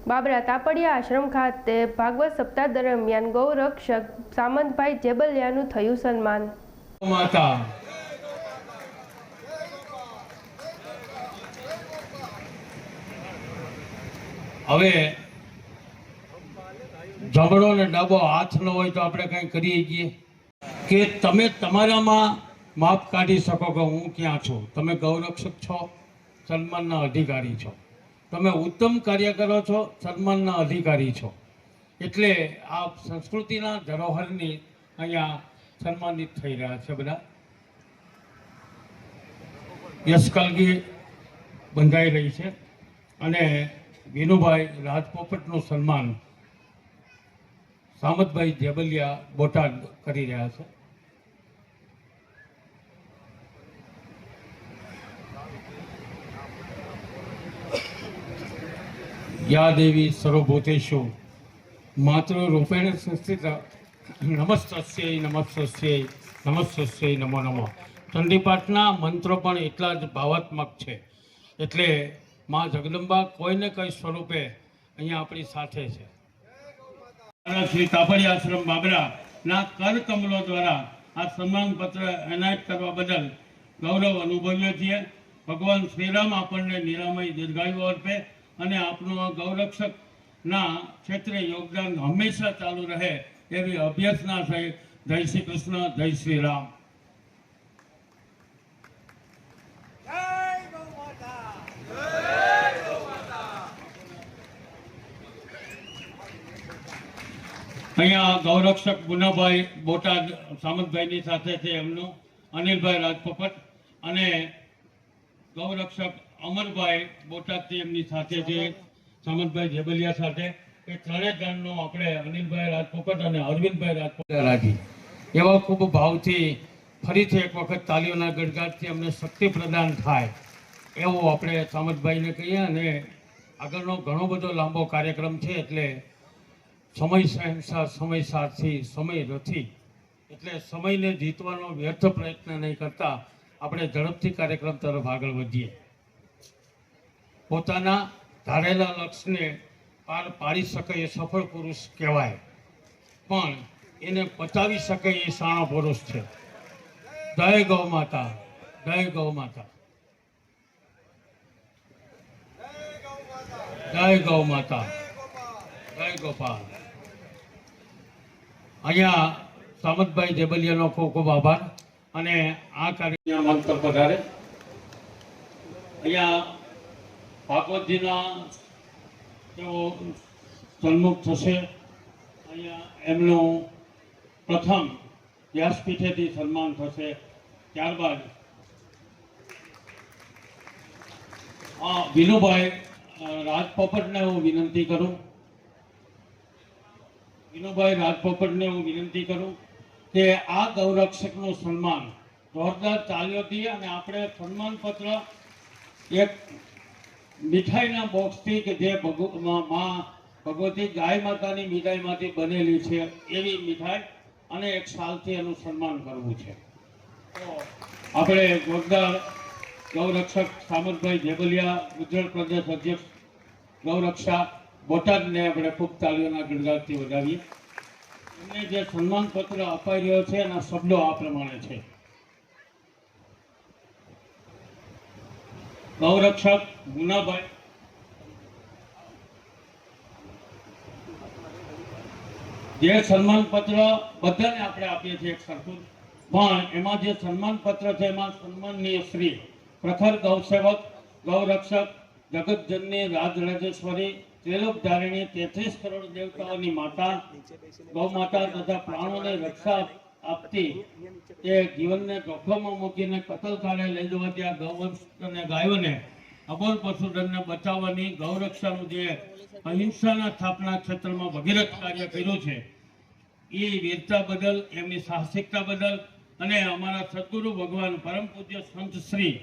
બાબરા તાપડિયા આશ્રમ ખાતે ભાગવત સપ્તાહ દરમિયાન ગૌરક્ષક સામંતભાઈ જેબલિયાનું થયું સન્માન। માતા હવે જમણો ને ડાબો હાથ ન હોય તો આપણે કંઈ કરીએ છીએ કે તમે તમારામાં માપ કાઢી શકો કે હું ક્યાં છું। તમે ગૌરક્ષક છો, સન્માનના અધિકારી છો, તમે ઉત્તમ કાર્ય કરો છો, સન્માનના અધિકારી છો। એટલે આ સંસ્કૃતિના ધરોહરની અહીંયા સન્માનિત થઈ રહ્યા છે બધા। યશકલગી બંધાઈ રહી છે અને વિનુભાઈ રાજપોપટનું સન્માન સામંતભાઈ જેબલિયા બોટાદ કરી રહ્યા છે। યા દેવી સર્વભૂતેષુ માતૃરૂપેણ સંસ્થિત નમસ્તસ્यै નમસ્તસ્यै નમસ્તસ્यै નમો નમઃ। ચંડીપાઠના મંત્રો પણ એટલા જ ભાવાત્મક છે। એટલે માં જગદંબા કોઈને કઈ સ્વરૂપે અહીંયા આપણી સાથે છે। શ્રી તાપડિયા આશ્રમ બાબરાના કર કમલો દ્વારા આ સન્માન પત્ર એનાયત કરવા બદલ ગૌરવ અનુભવીએ છીએ। ભગવાન શ્રીરામ આપણને નિરામય દીર્ઘાયુ અર્પે અને આપનું ગૌરક્ષકના ક્ષેત્રે યોગદાન હંમેશા ચાલુ રહે એવી અભ્યર્થના છે। જય શ્રી કૃષ્ણ, જય શ્રી રામ। અહીંયા ગૌરક્ષક ગુનાભાઈ બોટાદ સામંતભાઈની સાથે છે, એમનું અનિલભાઈ રાજપોપટ, અને ગૌરક્ષક અમરભાઈ બોટાદથી એમની સાથે છે સામંતભાઈ જેબલિયા સાથે। એ ત્રણેય જણનો આપણે અનિલભાઈ રાજપોપટ અને અરવિંદભાઈ રાજપોપટ રાજી એવા ખૂબ ભાવથી ફરીથી એક વખત તાલીઓના ગણગાટથી અમને શક્તિ પ્રદાન થાય એવું આપણે સામંતભાઈને કહીએ। અને આગળનો ઘણો બધો લાંબો કાર્યક્રમ છે, એટલે સમય સહેનસાર, સમય સારથી, સમય રથી, એટલે સમયને જીતવાનો વ્યર્થ પ્રયત્ન નહીં કરતા આપણે ઝડપથી કાર્યક્રમ તરફ આગળ વધીએ। પોતાના ધારેલા લક્ષ્યને પાર પાડી શકે એ સફળ પુરુષ કહેવાય, પણ એને પચાવી શકે એ શાણો પુરુષ છે। જય ગૌ માતા, જય ગૌ માતા, જય ગૌ માતા, જય ગોપાલ। અહીંયા સામંતભાઈ જેબલિયાનો ખૂબ ખૂબ આભાર। અને આ કાર્યક્રમ મંત્ર પધારે અહીંયા ભાગવતજીના તેઓ સન્મુખ થશે। અહીંયા એમનું પ્રથમ વ્યાસપીઠેથી સન્માન થશે। ત્યારબાદ વિનુભાઈ રાજપોપટને હું વિનંતી કરું, વિનુભાઈ રાજપોપટને હું વિનંતી કરું કે આ ગૌરક્ષકનું સન્માન જોરદાર તાલીઓથી અને આપણે સન્માન પત્ર એક મીઠાઈના બોક્સથી કે જે ભગવતી ગાય માતાની મીઠાઈમાંથી બનેલી છે એવી મીઠાઈ અને એક શાલથી એનું સન્માન કરવું છે। તો આપણે જોરદાર ગૌરક્ષક સામંતભાઈ જેબલિયા, ગુજરાત પ્રદેશ અધ્યક્ષ ગૌરક્ષા બોટાદને આપણે ખૂબ તાલીઓના ગણગાટથી વધાવીએ। એમને જે સન્માન પત્ર અપાઈ રહ્યો છે એના શબ્દો આ પ્રમાણે છે। ગૌરક્ષક ગુનાભાઈ, જે સન્માન પત્ર બધાને આપણે આપીએ છીએ એક સરખું, પણ એમાં જે સન્માન પત્ર છે એમાં સન્માનનીય શ્રી પ્રખર ગૌસેવક, ગૌરક્ષક, જગતજનની રાજરાજેશ્વરી, ત્રિલોકધારિણી, 33 કરોડ દેવતાઓની માતા, ગૌ માતા તથા પ્રાણોને રક્ષા આપતી, એ જીવનને જોખમમાં મૂકીને કતલખાને લઈ જવાથી આ ગૌવંશ અને ગાયોને અબોલ પશુધનને બચાવવાની ગૌરક્ષાનું જે અહિંસાના સ્થાપના ક્ષેત્રમાં ભગીરથ કાર્ય કર્યું છે એ વીરતા બદલ, એમની સાહસિકતા બદલ અને અમારા સદગુરુ ભગવાન પરમ પૂજ્ય સંત શ્રી